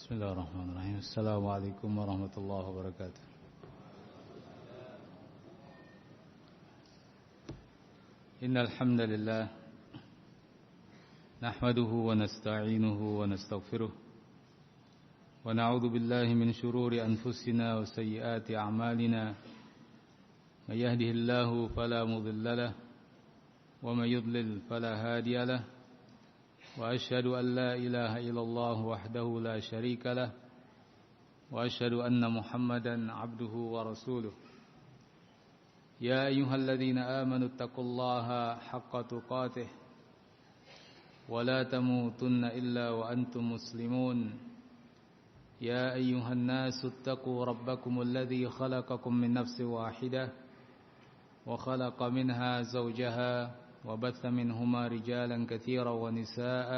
بسم الله الرحمن الرحيم. السلام عليكم ورحمة الله وبركاته. إن الحمد لله نحمده ونستعينه ونستغفره ونعوذ بالله من شرور أنفسنا وسيئات أعمالنا. من يهده الله فلا مضل له ومن يضلل فلا هادي له. وأشهد أن لا إله إلا الله وحده لا شريك له وأشهد أن محمدا عبده ورسوله. يا أيها الذين آمنوا اتقوا الله حق تقاته ولا تموتن إلا وأنتم مسلمون. يا أيها الناس اتقوا ربكم الذي خلقكم من نفس واحدة وخلق منها زوجها وبث منهما رجالا كثيرا ونساء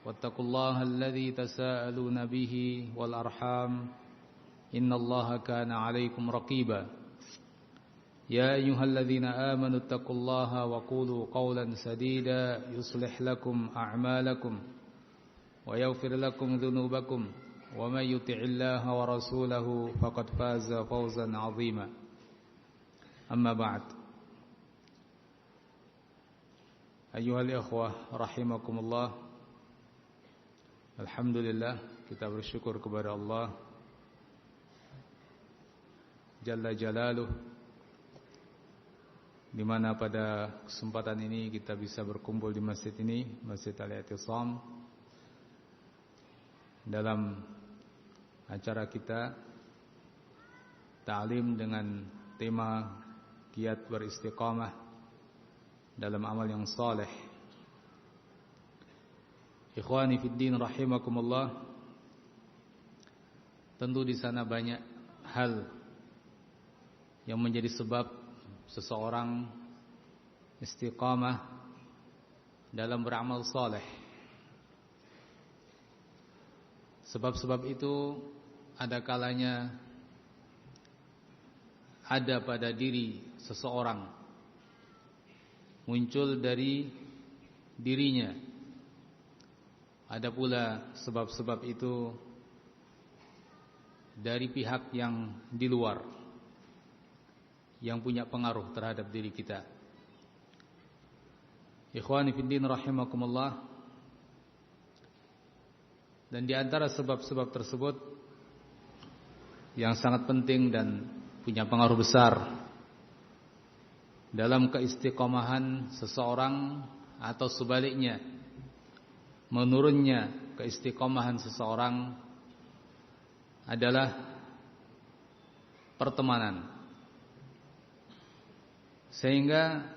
واتقوا الله الذي تساءلون به والأرحام إن الله كان عليكم رقيبا. يا أيها الذين آمنوا اتقوا الله وقولوا قولا سديدا يصلح لكم أعمالكم ويغفر لكم ذنوبكم ومن يطع الله ورسوله فقد فاز فوزا عظيما. أما بعد. Ayyuhal ikhwah rahimakumullah. Alhamdulillah, kita bersyukur kepada Allah Jalla Jalaluh, di mana pada kesempatan ini kita bisa berkumpul di masjid ini, Masjid Al-I'tisam, dalam acara kita ta'lim dengan tema giat beristiqamah dalam amal yang saleh. Ikhwani fid din rahimakumullah. Tentu di sana banyak hal yang menjadi sebab seseorang istiqamah dalam beramal saleh. Sebab-sebab itu ada kalanya ada pada diri seseorang, muncul dari dirinya. Ada pula sebab-sebab itu dari pihak yang di luar, yang punya pengaruh terhadap diri kita. Ikhwani fiddin rahimakumullah. Dan di antara sebab-sebab tersebut yang sangat penting dan punya pengaruh besar dalam keistiqomahan seseorang, atau sebaliknya menurunnya keistiqomahan seseorang, adalah pertemanan. Sehingga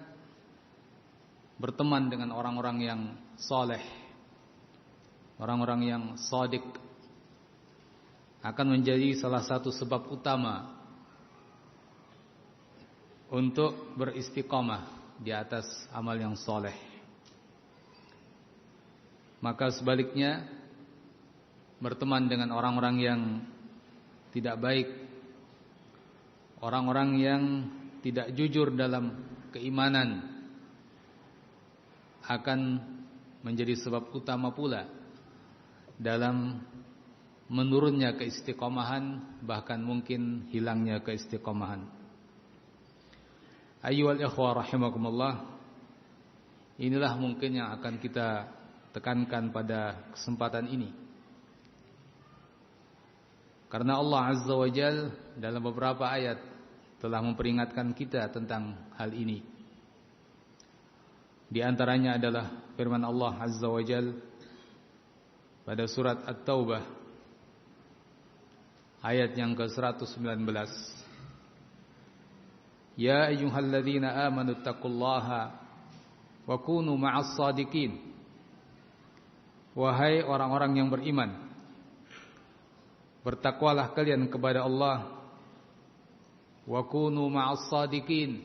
berteman dengan orang-orang yang saleh, orang-orang yang shadiq, akan menjadi salah satu sebab utama untuk beristiqamah di atas amal yang soleh. Maka sebaliknya, berteman dengan orang-orang yang tidak baik, orang-orang yang tidak jujur dalam keimanan, akan menjadi sebab utama pula dalam menurunnya keistiqomahan, bahkan mungkin hilangnya keistiqomahan. Ayyuhal ikhwah rahimakumullah. Inilah mungkin yang akan kita tekankan pada kesempatan ini. Karena Allah Azza wa Jal dalam beberapa ayat telah memperingatkan kita tentang hal ini. Di antaranya adalah firman Allah Azza wa Jal pada surat At-Taubah ayat yang ke-119. Ya ayyuhalladzina amanu taqullaha wa kunu ma'as sadiqin. Wahai orang-orang yang beriman, bertakwalah kalian kepada Allah, wa kunu ma'as sadiqin,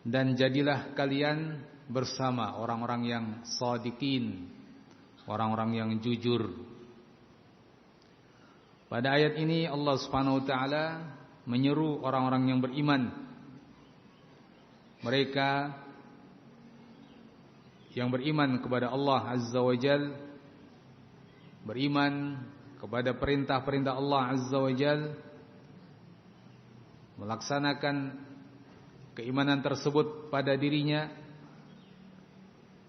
dan jadilah kalian bersama orang-orang yang shadiqin, orang-orang yang jujur. Pada ayat ini Allah Subhanahu wa taala menyeru orang-orang yang beriman. Mereka yang beriman kepada Allah Azza wa Jal beriman kepada perintah-perintah Allah Azza wa Jalla, melaksanakan keimanan tersebut pada dirinya,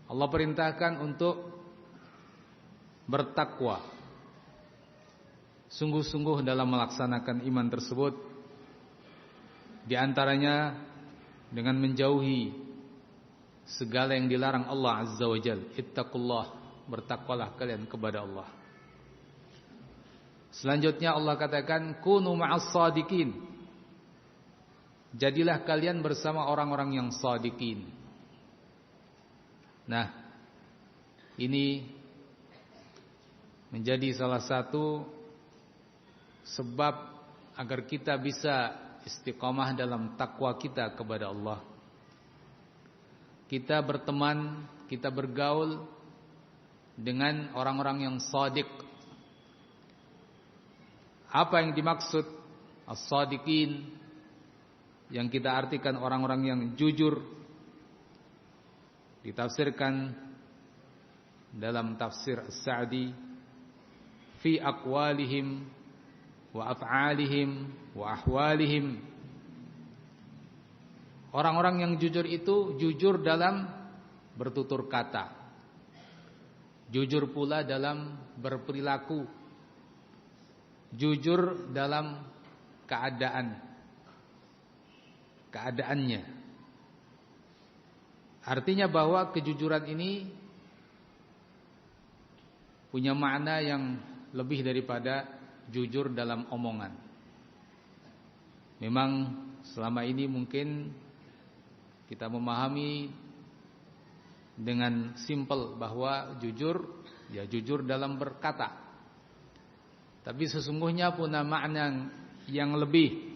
Allah perintahkan untuk bertakwa, sungguh-sungguh dalam melaksanakan iman tersebut. Di antaranya dengan menjauhi segala yang dilarang Allah Azza wa Jalla. Ittaqullah, bertakwalah kalian kepada Allah. Selanjutnya Allah katakan kunu ma'as sadiqin, jadilah kalian bersama orang-orang yang shadiqin. Nah, ini menjadi salah satu sebab agar kita bisa istiqamah dalam takwa kita kepada Allah. Kita berteman, kita bergaul dengan orang-orang yang shadiq. Apa yang dimaksud as-shadiqin, yang kita artikan orang-orang yang jujur, ditafsirkan dalam tafsir As-Sa'di, fi aqwalihim wa af'alihim wa ahwalihim. Orang-orang yang jujur itu jujur dalam bertutur kata, jujur pula dalam berperilaku, jujur dalam keadaannya. Artinya bahwa kejujuran ini punya makna yang lebih daripada jujur dalam omongan. Memang selama ini mungkin kita memahami dengan simpel bahwa jujur, ya jujur dalam berkata. Tapi sesungguhnya punya makna yang lebih.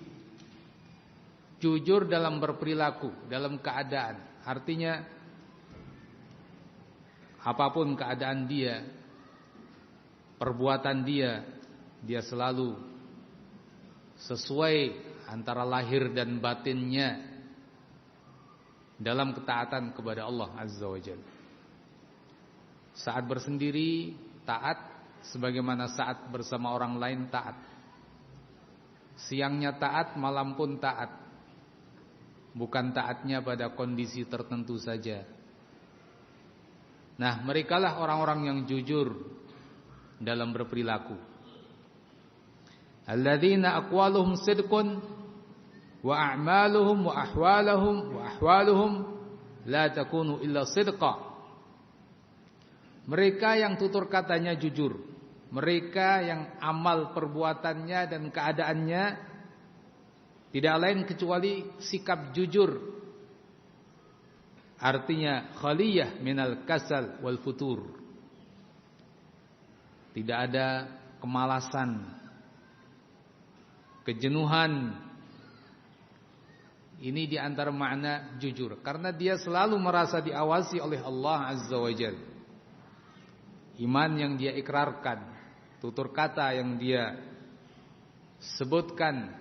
Jujur dalam berperilaku, dalam keadaan. Artinya apapun keadaan dia, perbuatan dia selalu sesuai antara lahir dan batinnya dalam ketaatan kepada Allah Azza wa Jalla. Saat bersendiri taat, sebagaimana saat bersama orang lain taat. Siangnya taat, malam pun taat. Bukan taatnya pada kondisi tertentu saja. Nah, merekalah orang-orang yang jujur dalam berperilaku. Alladzina aqwaluhum sidqun wa a'maluhum wa ahwaluhum la takunu illa sidqa. Mereka yang tutur katanya jujur, mereka yang amal perbuatannya dan keadaannya tidak lain kecuali sikap jujur. Artinya khaliyah minal kasal wal futur. Tidak ada kemalasan, kejenuhan. Ini di antara makna jujur, karena dia selalu merasa diawasi oleh Allah Azza wa Jalla. Iman yang dia ikrarkan, tutur kata yang dia sebutkan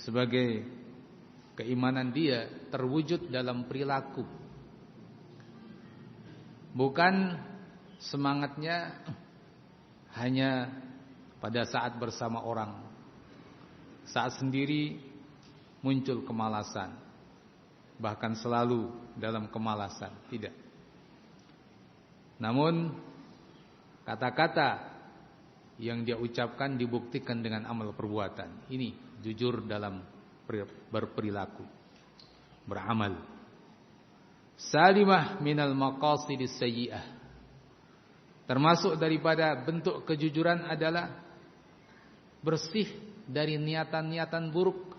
sebagai keimanan dia terwujud dalam perilaku. Bukan semangatnya hanya pada saat bersama orang, saat sendiri muncul kemalasan, bahkan selalu dalam kemalasan. Tidak. Namun kata-kata yang dia ucapkan dibuktikan dengan amal perbuatan. Ini jujur dalam berperilaku, beramal. Salimah minal maqasidis sayyi'ah. Termasuk daripada bentuk kejujuran adalah bersih dari niatan-niatan buruk.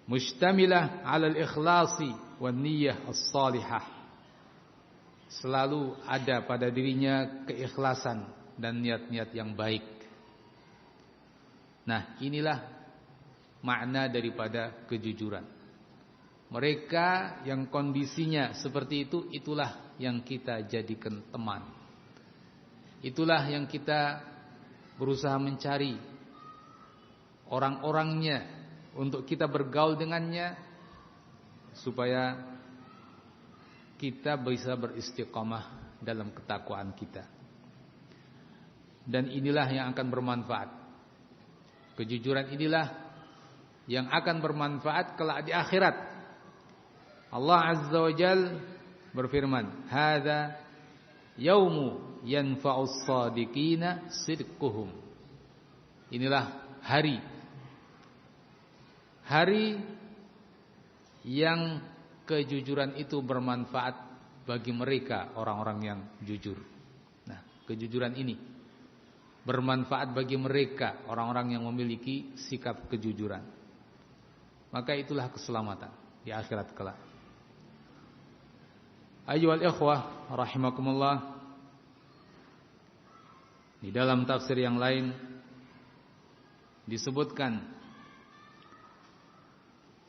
Mustamilah 'alal ikhlasi wan niyyah as-salihah. Selalu ada pada dirinya keikhlasan dan niat-niat yang baik. Nah, inilah makna daripada kejujuran. Mereka yang kondisinya seperti itu, itulah yang kita jadikan teman. Itulah yang kita berusaha mencari orang-orangnya untuk kita bergaul dengannya, supaya kita bisa beristiqamah dalam ketakwaan kita. Dan inilah yang akan bermanfaat. Kejujuran inilah yang akan bermanfaat kelak di akhirat. Allah Azza wa Jalla berfirman, "Hadza yaumu yanfa'us shadiqina sidquhum." Inilah hari yang kejujuran itu bermanfaat bagi mereka orang-orang yang jujur. Nah, kejujuran ini bermanfaat bagi mereka orang-orang yang memiliki sikap kejujuran. Maka itulah keselamatan di akhirat kelak. Ayyuhal ikhwah rahimakumullah. Di dalam tafsir yang lain disebutkan,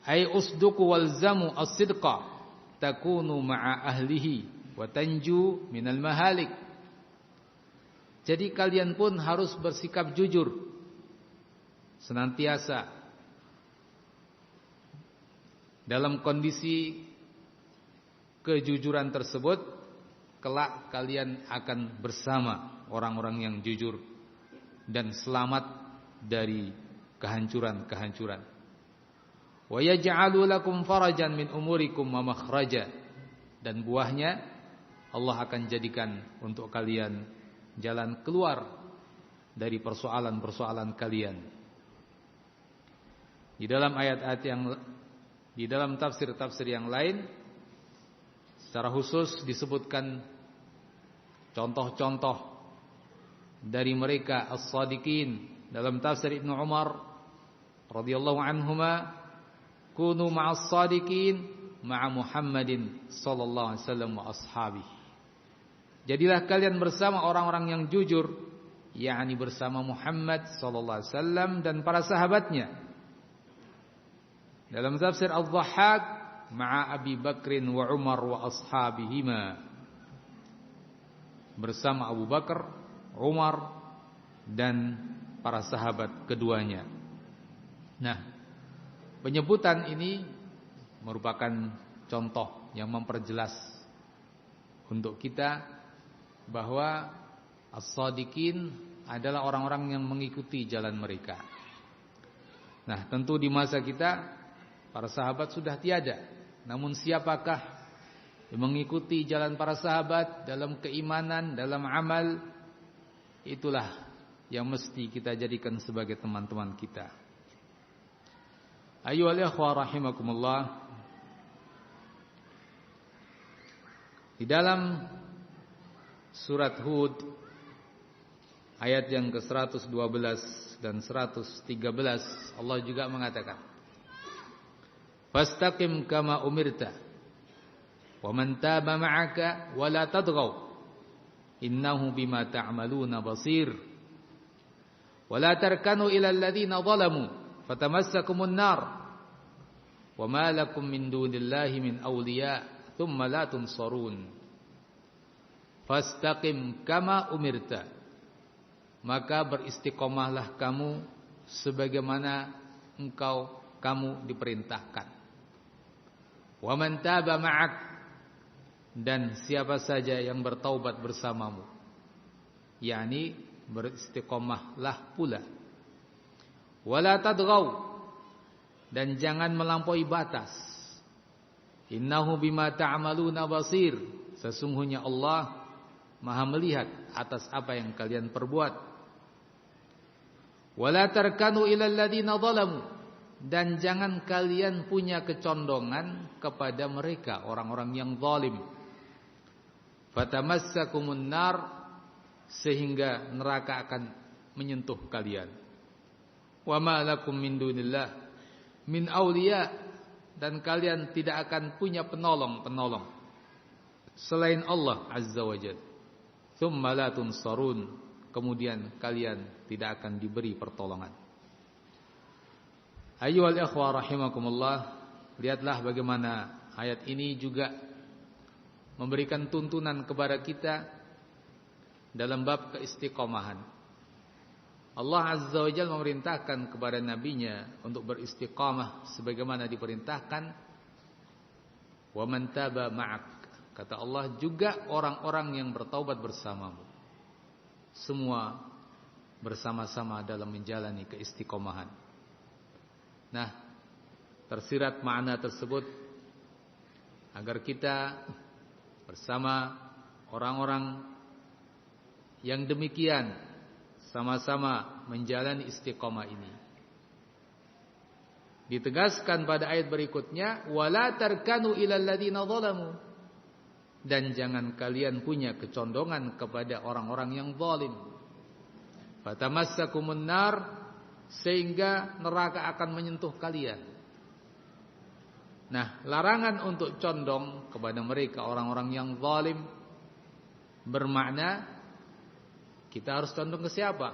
ay usduqu walzamu as-sidqa takunu ma'a ahlihi wa tanju minal mahalik. Jadi kalian pun harus bersikap jujur senantiasa dalam kondisi kejujuran tersebut. Kelak kalian akan bersama orang-orang yang jujur dan selamat dari kehancuran-kehancuran. Wa yaj'alu lakum farajan min umurikum wa makhraja. Dan buahnya Allah akan jadikan untuk kalian jalan keluar dari persoalan-persoalan kalian. Di dalam ayat-ayat yang di dalam tafsir-tafsir yang lain secara khusus disebutkan contoh-contoh dari mereka as-sadiqin. Dalam tafsir Ibnu Umar radhiyallahu anhuma, kunu ma'as sadiqin ma'a Muhammadin sallallahu alaihi wasallam wa ashabihi. Jadilah kalian bersama orang-orang yang jujur, yakni bersama Muhammad sallallahu alaihi wasallam dan para sahabatnya. Dalam tafsir Al-Dhahhak, ma'a Abi Bakrin wa Umar wa ashabihima, bersama Abu Bakar, Umar dan para sahabat keduanya. Nah, penyebutan ini merupakan contoh yang memperjelas untuk kita bahwa as-sadiqin adalah orang-orang yang mengikuti jalan mereka. Nah, tentu di masa kita para sahabat sudah tiada. Namun siapakah yang mengikuti jalan para sahabat dalam keimanan, dalam amal? Itulah yang mesti kita jadikan sebagai teman-teman kita. Ayyuhal ikhwah rahimakumullah. Di dalam surat Hud ayat yang ke-112 dan 113 Allah juga mengatakan, "Fastaqim kama umirta wa man taba ma'aka wa la tadghaw innahu bima ta'maluna basir wa la tarkanu ila alladhina zalamu fatamassakumun nar wa ma lakum min dunillahi min awliya thumma la tunsarun." Fastaqim kama umirta, maka beristiqomahlah kamu sebagaimana kamu diperintahkan. Wa man taba ma'ak, dan siapa saja yang bertaubat bersamamu, yakni beristiqomahlah pula. Wala tadghaw, dan jangan melampaui batas. Innahu bima ta'maluna basir, sesungguhnya Allah Maha melihat atas apa yang kalian perbuat. Wala tarkanu ilal ladzina zalamu, dan jangan kalian punya kecondongan kepada mereka orang-orang yang zalim. Fatamassakumun nar, sehingga neraka akan menyentuh kalian. Wa ma lakum min dunillah min awliya, dan kalian tidak akan punya penolong selain Allah Azza wa Jalla. Tsumma la tunsarun, kemudian kalian tidak akan diberi pertolongan. Ayyuhal ikhwah rahimakumullah, lihatlah bagaimana ayat ini juga memberikan tuntunan kepada kita dalam bab keistiqomahan. Allah Azza wa Jalla memerintahkan kepada nabinya untuk beristiqamah sebagaimana diperintahkan. Wa man taba ma'ak, kata Allah, juga orang-orang yang bertaubat bersamamu. Semua bersama-sama dalam menjalani keistiqomahan. Nah, tersirat makna tersebut agar kita bersama orang-orang yang demikian sama-sama menjalani istiqomah ini. Ditegaskan pada ayat berikutnya, wala tarkanu ilal ladzina zalamu, dan jangan kalian punya kecondongan kepada orang-orang yang zalim. Fatamassakumun nar, sehingga neraka akan menyentuh kalian. Nah, larangan untuk condong kepada mereka orang-orang yang zalim bermakna kita harus condong ke siapa?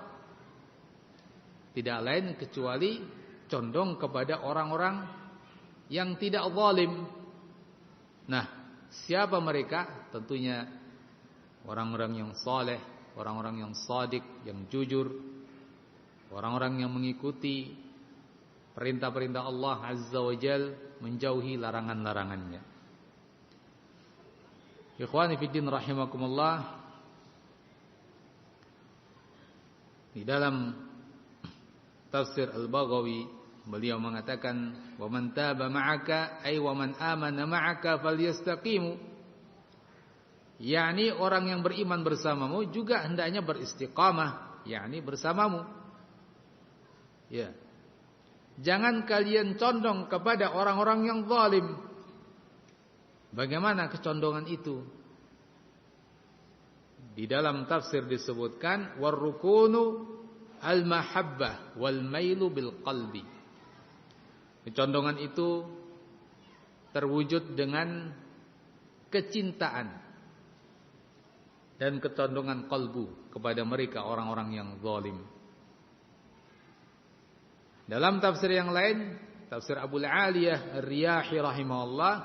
Tidak lain kecuali condong kepada orang-orang yang tidak zalim. Nah, siapa mereka? Tentunya orang-orang yang saleh, orang-orang yang shadiq, yang jujur, orang-orang yang mengikuti perintah-perintah Allah Azza wa Jal, menjauhi larangan-larangannya. Ikhwani fiddin rahimakumullah, di dalam tafsir Al-Baghawi beliau mengatakan, wa man taba ma'aka ay wa man amana ma'aka falyastaqimu, yakni orang yang beriman bersamamu juga hendaknya beristiqamah, yakni bersamamu. Ya. Jangan kalian condong kepada orang-orang yang zalim. Bagaimana kecondongan itu? Di dalam tafsir disebutkan warrukunu al-mahabbah wal mailu bil qalbi. Kecondongan itu terwujud dengan kecintaan dan kecondongan kalbu kepada mereka orang-orang yang zalim. Dalam tafsir yang lain, tafsir Abul Aliyah Ar-Riyahi rahimahullah,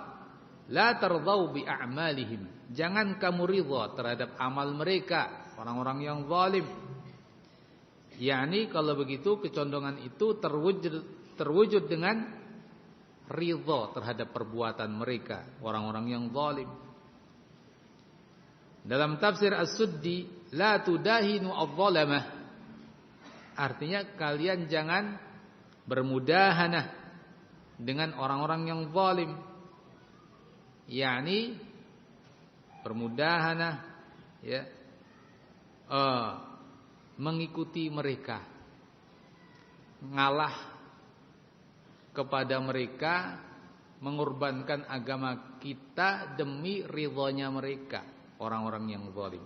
la tardau bi a'malihim, jangan kamu ridha terhadap amal mereka orang-orang yang zalim. Yakni kalau begitu kecondongan itu terwujud dengan ridha terhadap perbuatan mereka orang-orang yang zalim. Dalam tafsir As-Suddi, la tudahinu adh-dhalamah, artinya kalian jangan bermudahanah dengan orang-orang yang zalim. Yakni bermudahanah, ya, mengikuti mereka, ngalah kepada mereka, mengorbankan agama kita demi ridhonya mereka orang-orang yang zalim.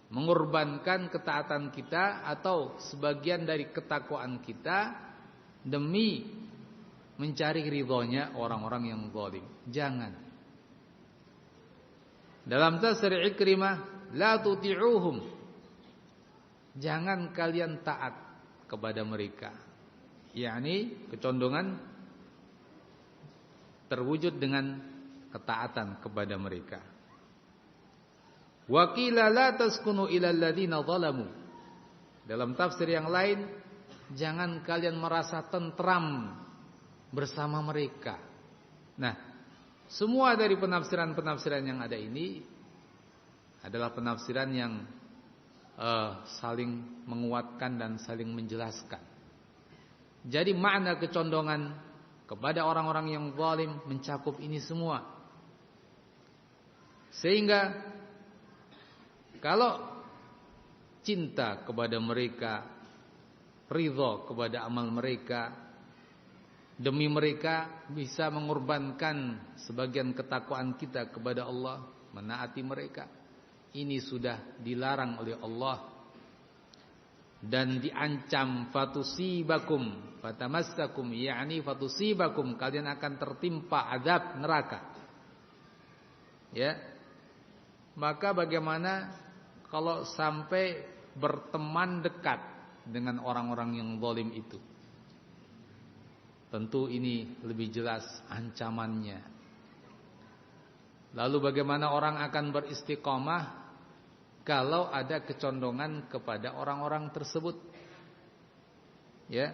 Mengorbankan ketaatan kita atau sebagian dari ketakwaan kita demi mencari ridhonya orang-orang yang zalim. Jangan. Dalam tafsir Ikrimah, la tuti'uhum, jangan kalian taat kepada mereka. Yakni kecondongan terwujud dengan ketaatan kepada mereka. Wa qila la taskunu ilal ladzina zalamu, dalam tafsir yang lain, jangan kalian merasa tentram bersama mereka. Nah, semua dari penafsiran-penafsiran yang ada ini adalah penafsiran yang saling menguatkan dan saling menjelaskan. Jadi makna kecondongan kepada orang-orang yang zalim mencakup ini semua. Sehingga kalau cinta kepada mereka, ridha kepada amal mereka, demi mereka bisa mengorbankan sebagian ketakwaan kita kepada Allah, menaati mereka, ini sudah dilarang oleh Allah dan diancam fatusibakum fatamassakum, yakni fatusibakum, kalian akan tertimpa azab neraka. Ya. Maka bagaimana kalau sampai berteman dekat dengan orang-orang yang zalim itu? Tentu ini lebih jelas ancamannya. Lalu bagaimana orang akan beristiqomah kalau ada kecondongan kepada orang-orang tersebut? Ya.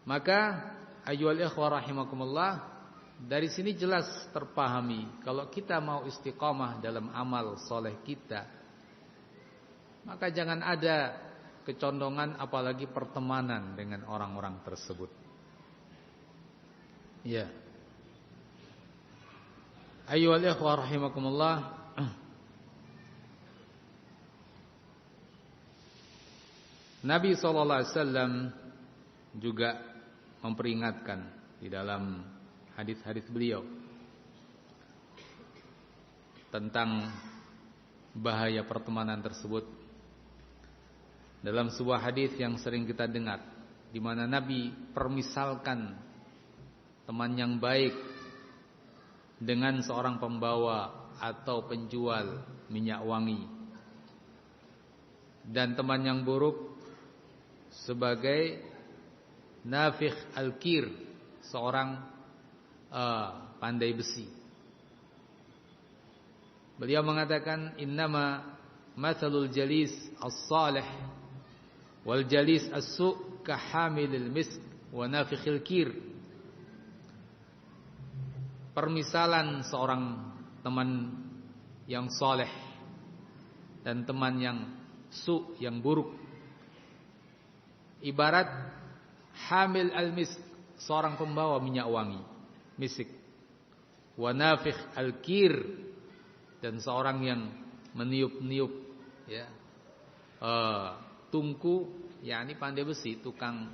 Maka ayyuhal ikhwah rahimakumullah, dari sini jelas terpahami kalau kita mau istiqomah dalam amal soleh kita, maka jangan ada kecondongan apalagi pertemanan dengan orang-orang tersebut. Ya. Ayyuhal ikhwah rahimakumullah. Nabi SAW juga memperingatkan di dalam hadis-hadis beliau tentang bahaya pertemanan tersebut. Dalam sebuah hadis yang sering kita dengar, di mana Nabi permisalkan teman yang baik dengan seorang pembawa atau penjual minyak wangi, dan teman yang buruk sebagai nafikh al-kir, seorang pandai besi. Beliau mengatakan, innama mathalul jalis as-salih wal jalis as-su' kahamilil misk wa nafikhil kir. Permisalan seorang teman yang saleh dan teman yang su', yang buruk, ibarat hamil al-misk, seorang pembawa minyak wangi, misik, wa nafikh al-kir, dan seorang yang meniup-niup ya, tungku, yakni pandai besi, tukang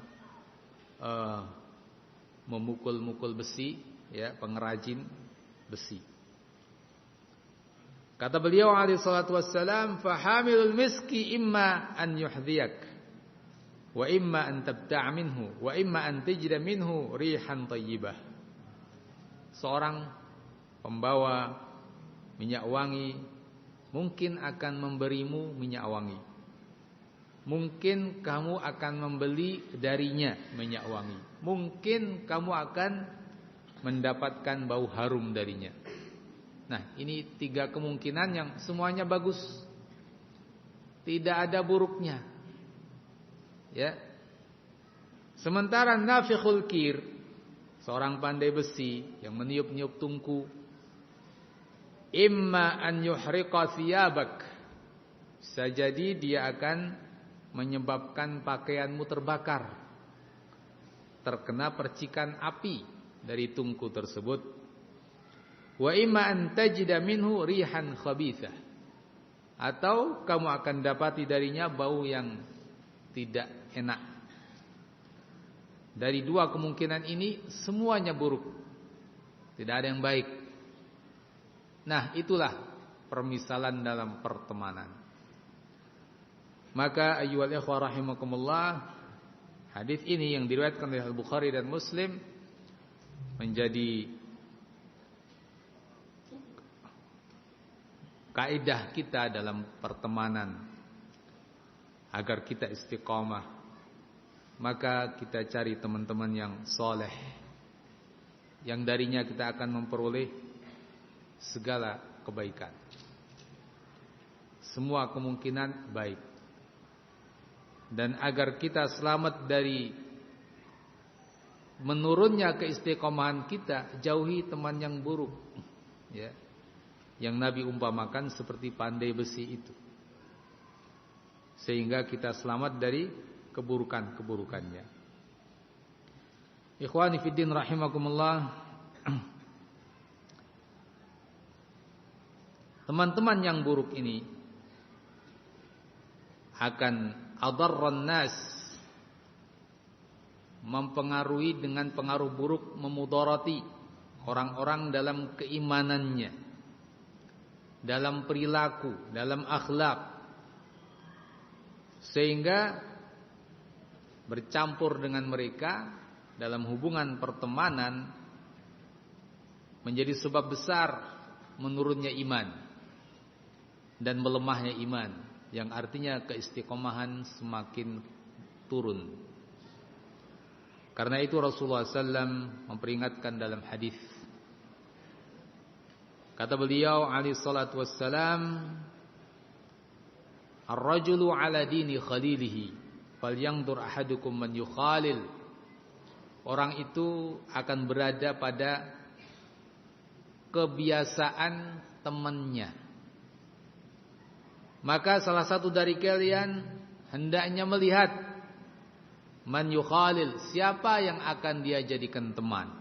memukul-mukul besi, ya, pengrajin besi. Kata beliau alaihi salatu wassalam, fa hamilul miski imma an yuhdhiyak wa imma an tabta' minhu wa imma an tajida minhu rihan thayyibah. Seorang pembawa minyak wangi mungkin akan memberimu minyak wangi. Mungkin kamu akan membeli darinya minyak wangi. Mungkin kamu akan mendapatkan bau harum darinya. Nah, ini 3 kemungkinan yang semuanya bagus. Tidak ada buruknya. Ya. Sementara nafikhul kir, seorang pandai besi yang meniup-niup tungku, imma an yuhriqa thiyabak, bisa jadi dia akan menyebabkan pakaianmu terbakar, terkena percikan api dari tungku tersebut. Wa imma an tajida minhu rihan khabithah, atau kamu akan dapati darinya bau yang tidak enak. Dari 2 kemungkinan ini semuanya buruk, tidak ada yang baik. Nah, itulah permisalan dalam pertemanan. Maka ayyuhal ikhwah rahimakumullah, hadis ini yang diriwayatkan oleh Al-Bukhari dan Muslim menjadi kaidah kita dalam pertemanan agar kita istiqamah. Maka kita cari teman-teman yang soleh, yang darinya kita akan memperoleh segala kebaikan, semua kemungkinan baik. Dan agar kita selamat dari menurunnya keistiqomahan kita, jauhi teman yang buruk, ya, yang Nabi umpamakan seperti pandai besi itu, sehingga kita selamat dari keburukan-keburukannya. Ikhwani fiddin rahimakumullah, teman-teman yang buruk ini akan adarran nas, mempengaruhi dengan pengaruh buruk, memudarati orang-orang dalam keimanannya, dalam perilaku, dalam akhlak, sehingga bercampur dengan mereka dalam hubungan pertemanan menjadi sebab besar menurunnya iman dan melemahnya iman, yang artinya keistiqomahan semakin turun. Karena itu Rasulullah SAW memperingatkan dalam hadis. Kata beliau alaihi salatu wassalam, ar-rajulu ala dini khalilihi falyanzur ahadukum man yukhalil. Orang itu akan berada pada kebiasaan temannya. Maka salah satu dari kalian hendaknya melihat man yukhalil, siapa yang akan dia jadikan teman.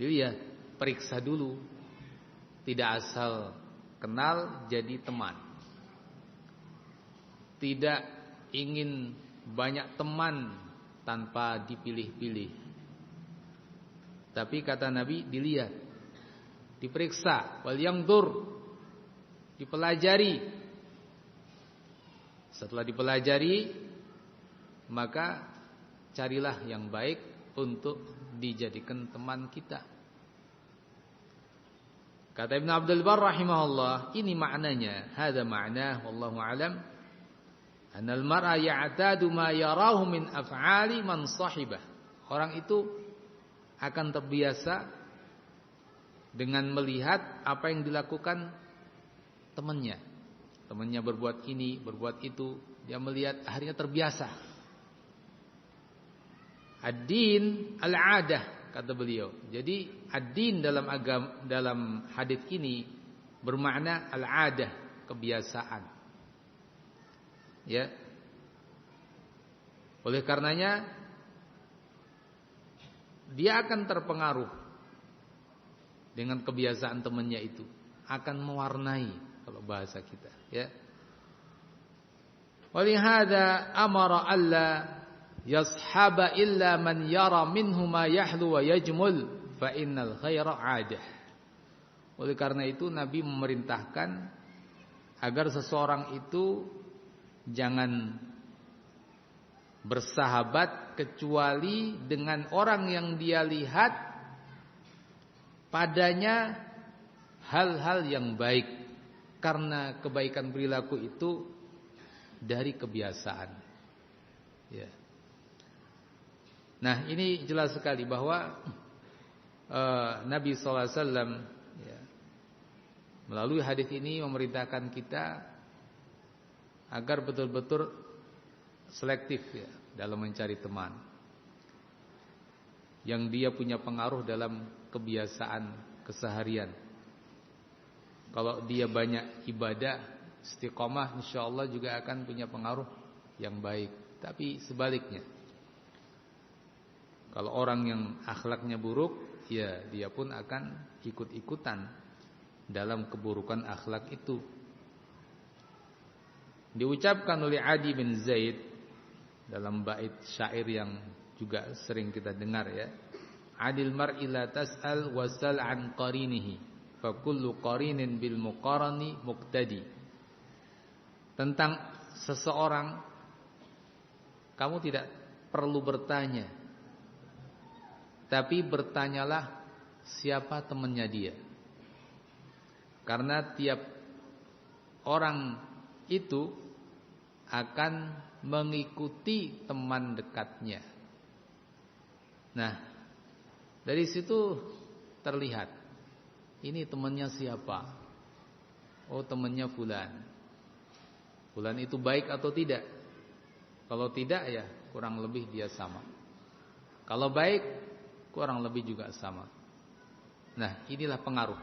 Dilihat, periksa dulu. Tidak asal kenal jadi teman. Tidak ingin banyak teman tanpa dipilih-pilih. Tapi kata Nabi, dilihat, diperiksa, wal yangdur, dipelajari. Setelah dipelajari, maka carilah yang baik untuk dijadikan teman kita. Kata Ibn Abdul Barr rahimahullah, ini maknanya, hadza ma'nah wallahu alam, annal mar'a ya'tadu ma yarahu min af'ali man sahibah. Orang itu akan terbiasa dengan melihat apa yang dilakukan temannya. Temannya berbuat ini, berbuat itu, dia melihat, akhirnya terbiasa. Ad-din al-'adah, kata beliau. Jadi ad-din dalam agama, dalam hadis ini bermakna al-'adah, kebiasaan. Ya. Oleh karenanya dia akan terpengaruh dengan kebiasaan temannya itu, akan mewarnai kalau bahasa kita, ya. Walihada amara alla yashaba illa man yara minhu ma yahlu wa yajmul fa innal khaira 'adah. Oleh karena itu Nabi memerintahkan agar seseorang itu jangan bersahabat kecuali dengan orang yang dia lihat padanya hal-hal yang baik, karena kebaikan perilaku itu dari kebiasaan. Ya. Nah, ini jelas sekali bahwa Nabi SAW ya, melalui hadis ini memerintahkan kita agar betul-betul selektif ya, dalam mencari teman yang dia punya pengaruh dalam kebiasaan keseharian. Kalau dia banyak ibadah, istiqomah, insyaallah juga akan punya pengaruh yang baik. Tapi sebaliknya, kalau orang yang akhlaknya buruk, ya dia pun akan ikut-ikutan dalam keburukan akhlak itu. Diucapkan oleh Adi bin Zaid dalam bait syair yang juga sering kita dengar, ya. Adil mar'i la tas'al wasal an qarinihi fa kullu qarinin bil muqarani muqtadi. Tentang seseorang kamu tidak perlu bertanya, tapi bertanyalah siapa temannya dia. Karena tiap orang itu akan mengikuti teman dekatnya. Nah, dari situ terlihat ini temannya siapa. Oh, temannya fulan. Fulan itu baik atau tidak? Kalau tidak, ya kurang lebih dia sama. Kalau baik, kurang lebih juga sama. Nah, inilah pengaruh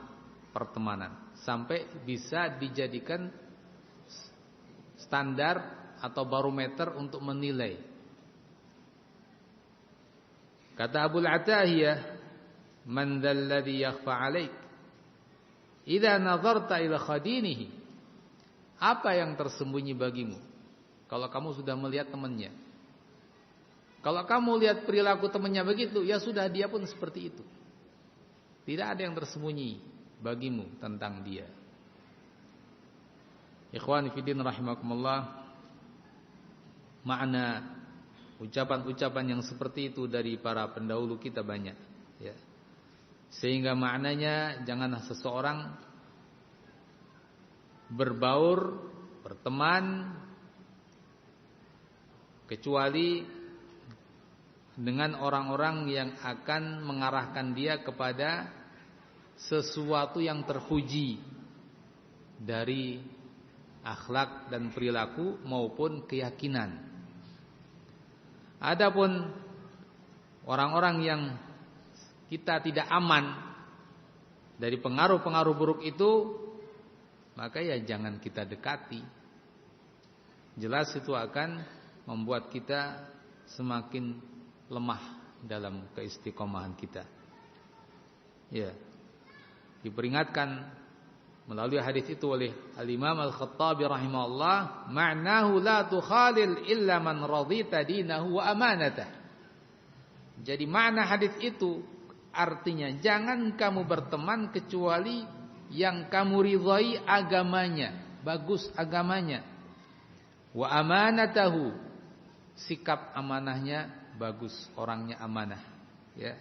pertemanan, sampai bisa dijadikan standar atau barometer untuk menilai. Kata Abu Atahiyah, man dzalladzi yakhfa 'alaik idza nazarta ila khadinihi. Apa yang tersembunyi bagimu kalau kamu sudah melihat temannya? Kalau kamu lihat perilaku temannya begitu, ya sudah, dia pun seperti itu. Tidak ada yang tersembunyi bagimu tentang dia. Ikhwani fillah rahimakumullah, makna ucapan-ucapan yang seperti itu dari para pendahulu kita banyak, ya. Sehingga maknanya janganlah seseorang berbaur, berteman kecuali dengan orang-orang yang akan mengarahkan dia kepada sesuatu yang terpuji dari akhlak dan perilaku maupun keyakinan. Adapun orang-orang yang kita tidak aman dari pengaruh-pengaruh buruk itu, maka ya jangan kita dekati. Jelas itu akan membuat kita semakin lemah dalam keistiqomahan kita. Ya. Diperingatkan melalui hadis itu oleh Al-Imam Al-Khattabi rahimahullah, ma'nahu la tukhalil illa man radita dinahu wa amanatah. Jadi makna hadis itu artinya jangan kamu berteman kecuali yang kamu ridhai agamanya, bagus agamanya. Wa amanatahu, sikap amanahnya bagus, orangnya amanah, ya.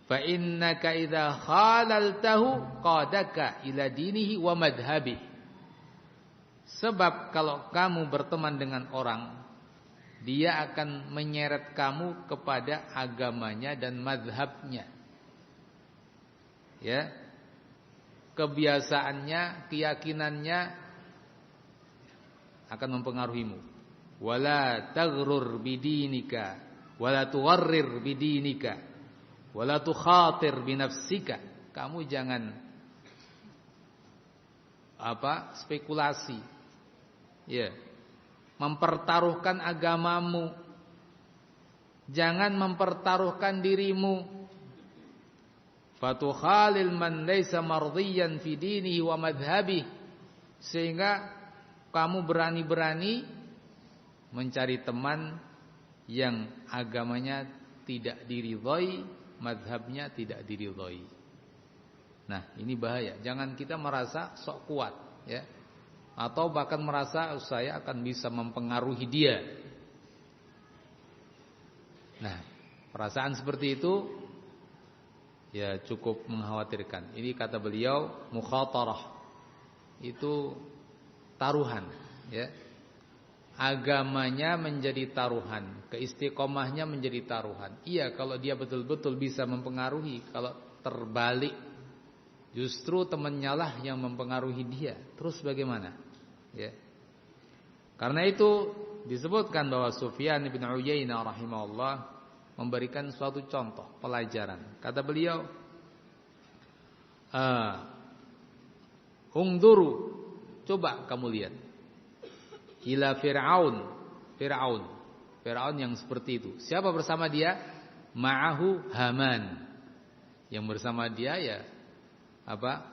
Fa innaka idza khalaltahu qadaka ila dinihi wa madhhabih. Sebab kalau kamu berteman dengan orang, dia akan menyeret kamu kepada agamanya dan madhabnya. Ya. Kebiasaannya, keyakinannya akan mempengaruhimu. Wala taghrur bidinika wala tugharrir bidinika wala tukhatir binafsika. Kamu jangan spekulasi, ya, mempertaruhkan agamamu, jangan mempertaruhkan dirimu. Fatukhalil man laysa mardiyan fi dinihi wa madhhabih, sehingga kamu berani-berani mencari teman yang agamanya tidak diridhai, madhabnya tidak diridhai. Nah, ini bahaya. Jangan kita merasa sok kuat, ya, atau bahkan merasa saya akan bisa mempengaruhi dia. Nah, perasaan seperti itu ya cukup mengkhawatirkan. Ini kata beliau mukhatarah, itu taruhan, ya. Agamanya menjadi taruhan, keistiqomahnya menjadi taruhan. Iya, kalau dia betul-betul bisa mempengaruhi. Kalau terbalik, justru temannya lah yang mempengaruhi dia, terus bagaimana? Ya. Karena itu disebutkan bahwa Sufyan bin Uyainah rahimahullah memberikan suatu contoh pelajaran. Kata beliau, "Ungduru, coba kamu lihat. Ila Fir'aun yang seperti itu. Siapa bersama dia? Ma'ahu Haman. Yang bersama dia ya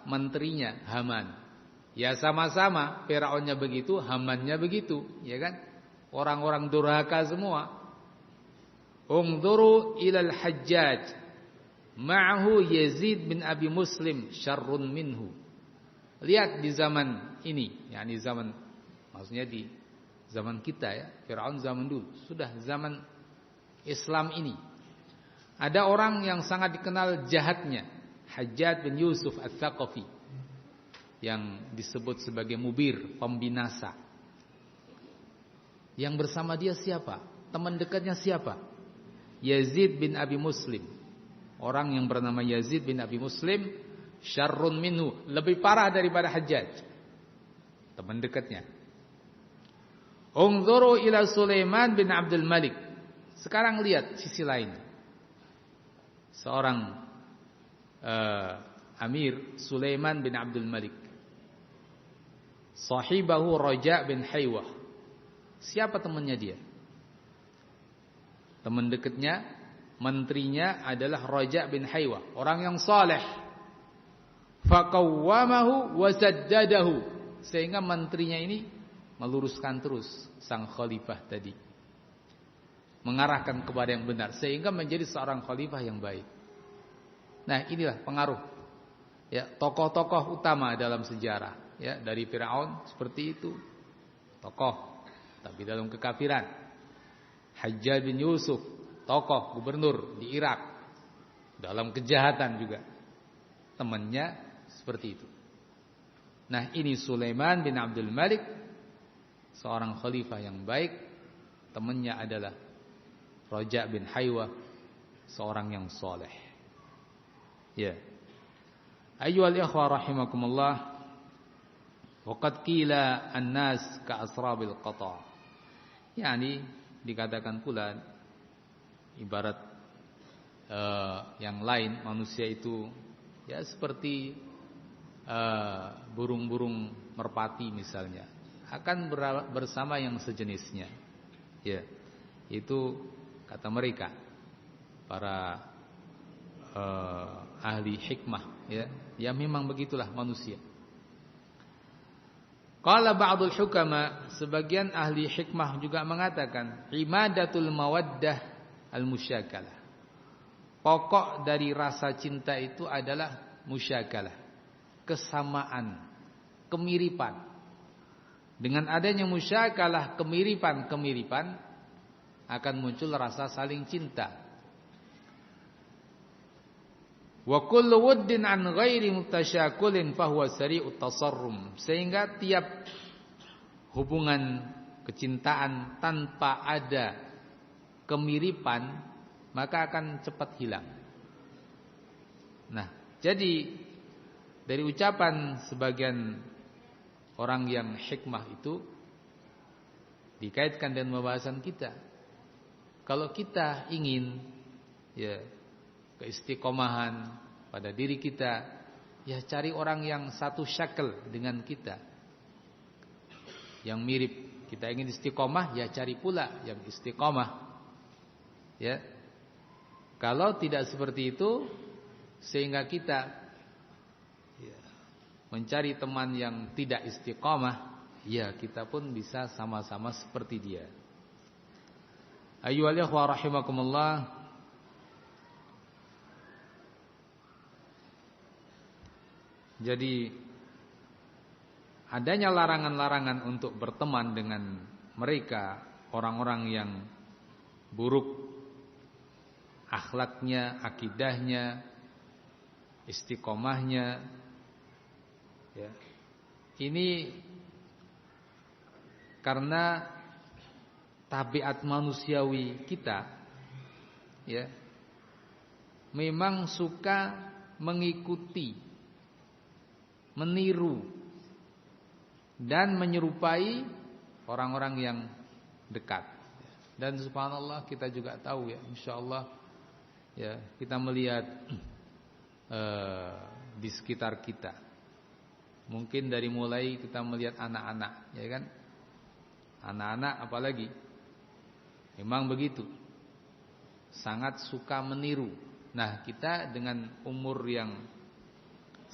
menterinya Haman. Ya sama-sama Fir'aunnya begitu, Hamannya begitu, ya kan? Orang-orang durhaka semua. Ungduru ilal Hajjaj. Ma'ahu Yazid bin Abi Muslim syarrun minhu. Lihat di zaman ini, yakni zaman, maksudnya di zaman kita, ya, Fir'aun zaman dulu, sudah zaman Islam ini. Ada orang yang sangat dikenal jahatnya, Hajjaj bin Yusuf Ats-Tsaqafi, yang disebut sebagai mubir, pembinasa. Yang bersama dia siapa? Teman dekatnya siapa? Yazid bin Abi Muslim. Orang yang bernama Yazid bin Abi Muslim syarrun minhu, lebih parah daripada Hajjaj. Teman dekatnya. Unzuru ila Sulaiman bin Abdul Malik. Sekarang lihat sisi lain. Seorang Amir Sulaiman bin Abdul Malik. Sahibahu Raja bin Haywah. Siapa temannya dia? Teman dekatnya, menterinya adalah Raja bin Haywah, orang yang saleh. Faqawwamahu wa saddadahu, sehingga menterinya ini meluruskan terus sang khalifah tadi, mengarahkan kepada yang benar, sehingga menjadi seorang khalifah yang baik. Nah, inilah pengaruh, ya, tokoh-tokoh utama dalam sejarah, ya, dari Firaun seperti itu, tokoh tapi dalam kekafiran. Hajjaj bin Yusuf, tokoh gubernur di Irak, dalam kejahatan juga, temannya seperti itu. Nah, ini Sulaiman bin Abdul Malik, seorang khalifah yang baik, temannya adalah Raja bin Haywah, seorang yang soleh. Ya. Ayyuhal ikhwah rahimakumullah, waqad qila an-nas ka'asrabil qata'. Yani dikatakan pula ibarat yang lain, manusia itu ya seperti burung-burung merpati misalnya, akan bersama yang sejenisnya. Ya, itu kata mereka para ahli hikmah, ya. Ya memang begitulah manusia. Qala ba'dul hukama, sebagian ahli hikmah juga mengatakan, imadatul mawaddah al-musyakalah. Pokok dari rasa cinta itu adalah musyakalah, kesamaan, kemiripan. Dengan adanya musyakalah, kemiripan akan muncul rasa saling cinta. Wa kullu wuddin an ghairi mutasyakulin fahuwa sari'ut tasarrum. Sehingga tiap hubungan kecintaan tanpa ada kemiripan maka akan cepat hilang. Nah, jadi dari ucapan sebagian orang yang hikmah itu dikaitkan dengan pembahasan kita. Kalau kita ingin ya keistiqomahan pada diri kita, ya cari orang yang satu syakel dengan kita, yang mirip. Kita ingin istiqomah, ya cari pula yang istiqomah. Ya, kalau tidak seperti itu, sehingga kita ya, mencari teman yang tidak istiqomah, ya kita pun bisa sama-sama seperti dia. Ayyuhal ikhwah rahimakumullah. Jadi adanya larangan-larangan untuk berteman dengan mereka, orang-orang yang buruk akhlaknya, akidahnya, istiqomahnya, ya. Ini karena tabiat manusiawi kita, ya, memang suka mengikuti, meniru dan menyerupai orang-orang yang dekat. Dan subhanallah kita juga tahu ya, insyaallah ya, kita melihat di sekitar kita. Mungkin dari mulai kita melihat anak-anak, ya kan? Anak-anak apalagi memang begitu, sangat suka meniru. Nah, kita dengan umur yang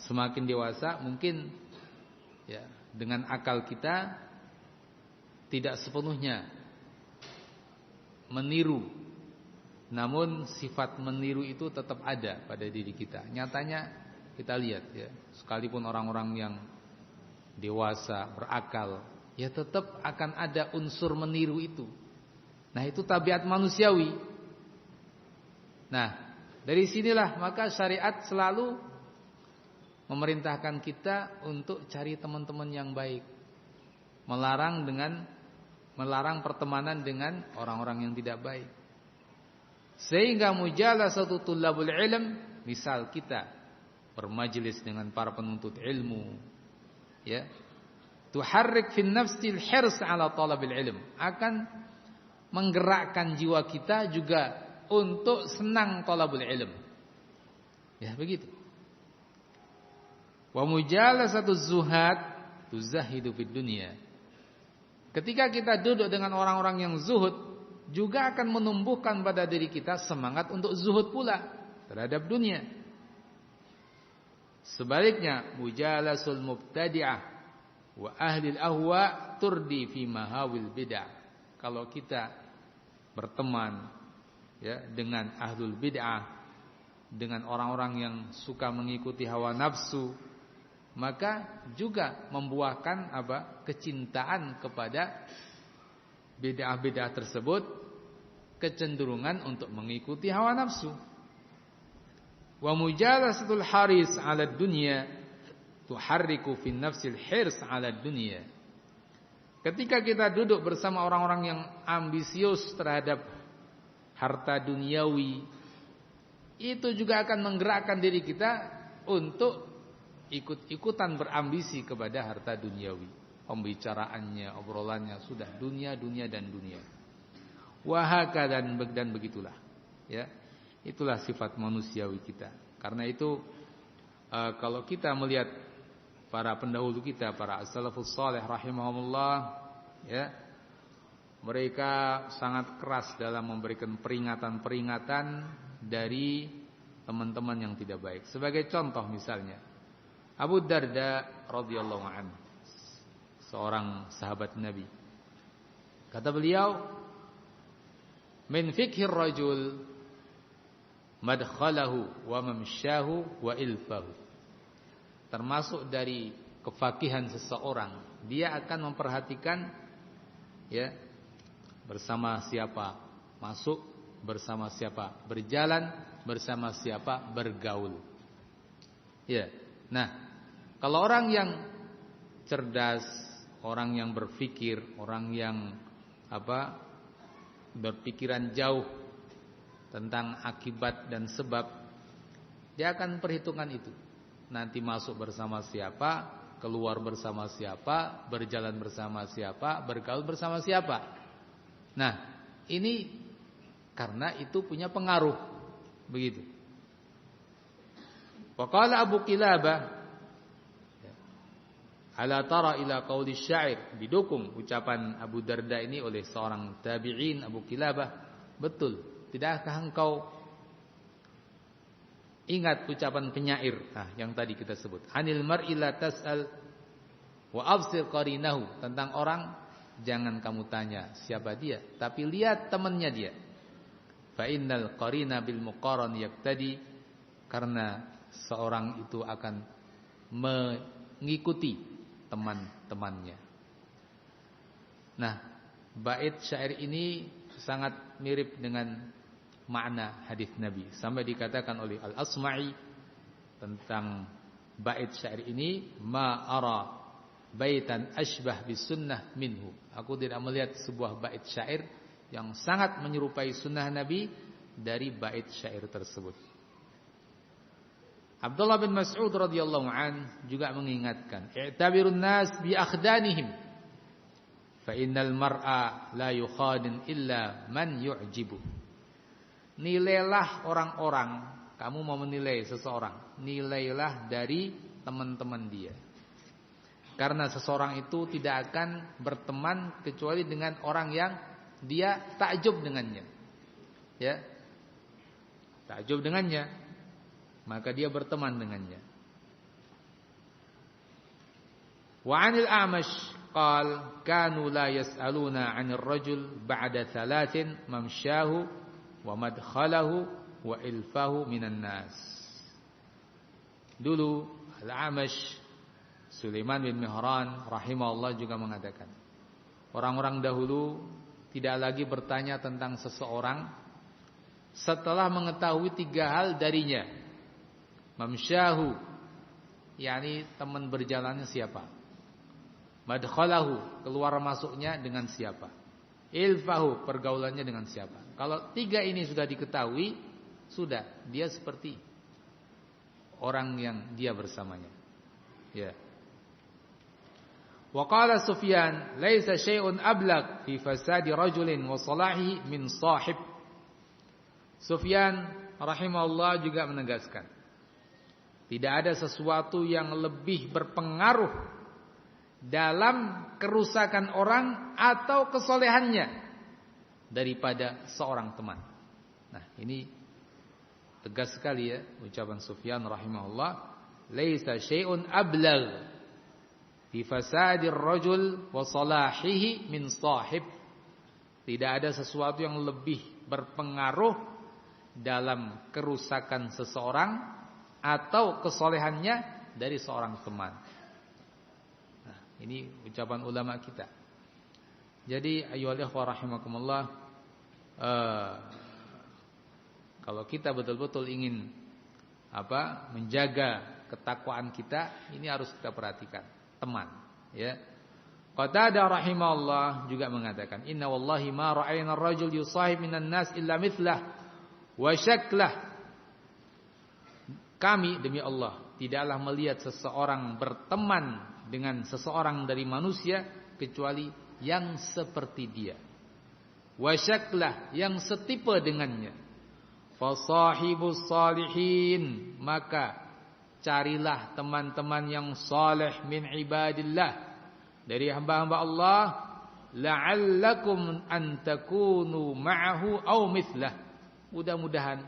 semakin dewasa, mungkin ya dengan akal kita tidak sepenuhnya meniru, namun sifat meniru itu tetap ada pada diri kita. Nyatanya kita lihat ya, sekalipun orang-orang yang dewasa, berakal, ya tetap akan ada unsur meniru itu. Nah, itu tabiat manusiawi. Nah, dari sinilah maka syariat selalu memerintahkan kita untuk cari teman-teman yang baik, melarang pertemanan dengan orang-orang yang tidak baik. Sehingga mujalasatu tullabul ilm, misal kita bermajelis dengan para penuntut ilmu, ya, tuharrik fin nafsil hirs ala talabil ilm, akan menggerakkan jiwa kita juga untuk senang talabul ilm. Ya, begitu. Wa mujalasatu zuhad tuzahidu fid dunya. Ketika kita duduk dengan orang-orang yang zuhud, juga akan menumbuhkan pada diri kita semangat untuk zuhud pula terhadap dunia. Sebaliknya, mujalasul mubtadi'ah wa ahli al-ahwa turdi fi mahawil bid'ah. Kalau kita berteman ya dengan ahlul bid'ah, dengan orang-orang yang suka mengikuti hawa nafsu, maka juga membuahkan kecintaan kepada bid'ah-bid'ah tersebut, kecenderungan untuk mengikuti hawa nafsu. Wa mujalasatul haris 'ala dunya tuharriku fi nafsil hirs 'ala dunya. Ketika kita duduk bersama orang-orang yang ambisius terhadap harta duniawi, itu juga akan menggerakkan diri kita untuk ikut-ikutan berambisi kepada harta duniawi. Pembicaraannya, obrolannya sudah dunia, dunia dan dunia. Wahaka dan begitulah. Ya, itulah sifat manusiawi kita. Karena itu kalau kita melihat para pendahulu kita, para as-salafus salih rahimahumullah, ya, mereka sangat keras dalam memberikan peringatan-peringatan dari teman-teman yang tidak baik. Sebagai contoh misalnya, Abu Darda radhiyallahu anhu, seorang sahabat Nabi. Kata beliau, "Min fikhir rajul madkhalahu wa mamsyahu wa ilfahu." Termasuk dari kefakihan seseorang, dia akan memperhatikan, ya, bersama siapa masuk, bersama siapa berjalan, bersama siapa bergaul. Ya. Nah, kalau orang yang cerdas, orang yang berpikir, orang yang berpikiran jauh tentang akibat dan sebab, dia akan perhitungkan itu. Nanti masuk bersama siapa, keluar bersama siapa, berjalan bersama siapa, bergaul bersama siapa. Nah, ini karena itu punya pengaruh, begitu. Waqala Abu Qilabah, ala tara ila qauli syair, didukung ucapan Abu Darda ini oleh seorang tabi'in, Abu Qilabah. Betul, tidakkah engkau ingat ucapan penyair yang tadi kita sebut, anil mar'i la tas'al wa absir qarinahu, tentang orang jangan kamu tanya siapa dia, tapi lihat temannya dia. Fa innal qarina bil muqaran yaqtadi, karena seorang itu akan mengikuti teman-temannya. Nah, bait syair ini sangat mirip dengan makna hadis Nabi. Sampai dikatakan oleh Al-Asma'i tentang bait syair ini, ma ara baitan ashbah bis sunnah minhu. Aku tidak melihat sebuah bait syair yang sangat menyerupai sunnah Nabi dari bait syair tersebut. Abdullah bin Mas'ud radhiyallahu an juga mengingatkan, i'tabirun nas bi akhdanihim fa innal mar'a la yukhadin illa man yu'jibu. Nilailah orang-orang, kamu mau menilai seseorang, nilailah dari teman-teman dia. Karena seseorang itu tidak akan berteman kecuali dengan orang yang dia takjub dengannya. Ya. Takjub dengannya, maka dia berteman dengannya. Wa 'anil A'mash qala kanu la yas'aluna 'anil rajul ba'da thalathin mamsyahu wa madkhalahu wa ilfahu minan nas. Dulu Al-A'mash Sulaiman bin Mihran rahimahullah juga mengatakan, orang-orang dahulu tidak lagi bertanya tentang seseorang setelah mengetahui 3 hal darinya. Mamsyahu, yakni teman berjalannya siapa. Madkhalahu, keluar masuknya dengan siapa. Ilfahu, pergaulannya dengan siapa. Kalau 3 ini sudah diketahui, sudah dia seperti orang yang dia bersamanya. Ya. Wa qala Sufyan, laisa syai'un ablaq fi fasadi rajulin wa salahihi min sahib. Sufyan rahimahullah juga menegaskan, tidak ada sesuatu yang lebih berpengaruh dalam kerusakan orang atau kesolehannya daripada seorang teman. Nah, ini tegas sekali ya ucapan Sufyan rahimahullah, laisa syai'un ablagh fi fasadir rajul wa salahihi min sahib. Tidak ada sesuatu yang lebih berpengaruh dalam kerusakan seseorang atau kesolehannya dari seorang teman. Nah, ini ucapan ulama kita. Jadi ayyuhal ikhwah rahimakumullah, kalau kita betul-betul ingin menjaga ketakwaan kita, ini harus kita perhatikan teman, ya. Qatadah rahimahullah juga mengatakan, inna wallahi ma ra'ayna ar-rajul yusahib minan nas illa mithlah wa syaklah. Kami demi Allah tidaklah melihat seseorang berteman dengan seseorang dari manusia kecuali yang seperti dia, wasyaklah, yang setipe dengannya. Fasahibus salihin, maka carilah teman-teman yang saleh min ibadillah, dari hamba-hamba Allah, la'allakum an takunu ma'ahu aw mithlah. Mudah-mudahan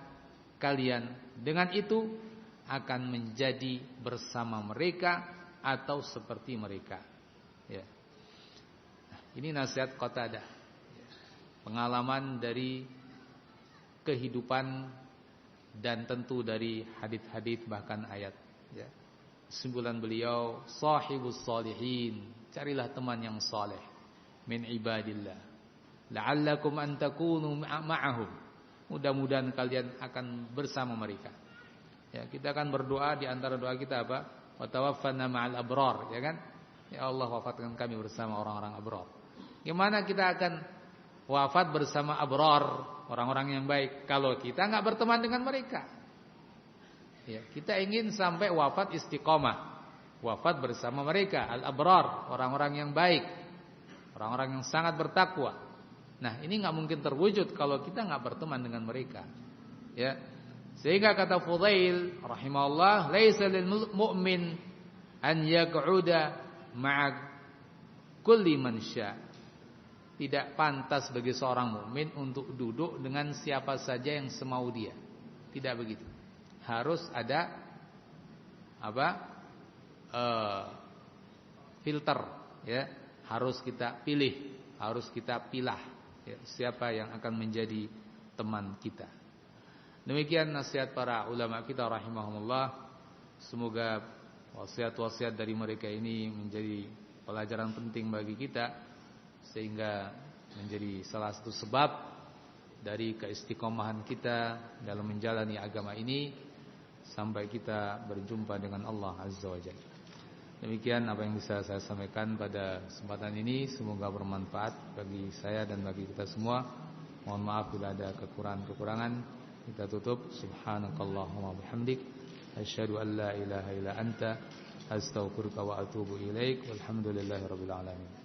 kalian dengan itu akan menjadi bersama mereka atau seperti mereka. Ya. Ini nasihat Qatadah. Pengalaman dari kehidupan dan tentu dari hadits-hadits bahkan ayat. Ya. Kesimpulan beliau, sahibus salihin, carilah teman yang saleh min ibadillah, la'allakum an takunu ma'ahum. Mudah-mudahan kalian akan bersama mereka. Ya, kita akan berdoa, di antara doa kita apa? Wa tawaffana ma'al abrar, ya kan? Ya Allah, wafatkan kami bersama orang-orang abrar. Gimana kita akan wafat bersama abrar, orang-orang yang baik, kalau kita enggak berteman dengan mereka? Ya, kita ingin sampai wafat istiqomah, wafat bersama mereka, al-abrar, orang-orang yang baik, orang-orang yang sangat bertakwa. Nah, ini enggak mungkin terwujud kalau kita enggak berteman dengan mereka. Ya. Sehingga kata Fudail rahimahullah, laisa lil mu'min an yaq'uda ma'a kulli man syaa. Tidak pantas bagi seorang mukmin untuk duduk dengan siapa saja yang semau dia. Tidak begitu. Harus ada filter, ya. Harus kita pilih, harus kita pilah, ya, siapa yang akan menjadi teman kita. Demikian nasihat para ulama kita rahimahumullah. Semoga wasiat-wasiat dari mereka ini menjadi pelajaran penting bagi kita, sehingga menjadi salah satu sebab dari keistiqomahan kita dalam menjalani agama ini sampai kita berjumpa dengan Allah Azza wa Jalla. Demikian apa yang bisa saya sampaikan pada kesempatan ini. Semoga bermanfaat bagi saya dan bagi kita semua. Mohon maaf bila ada kekurangan-kekurangan. Kita tutup. Subhanakallahumma bihamdik, asyhadu an la ilaha illa anta, astaghfiruka wa atubu ilaik. Walhamdulillahirabbil alamin.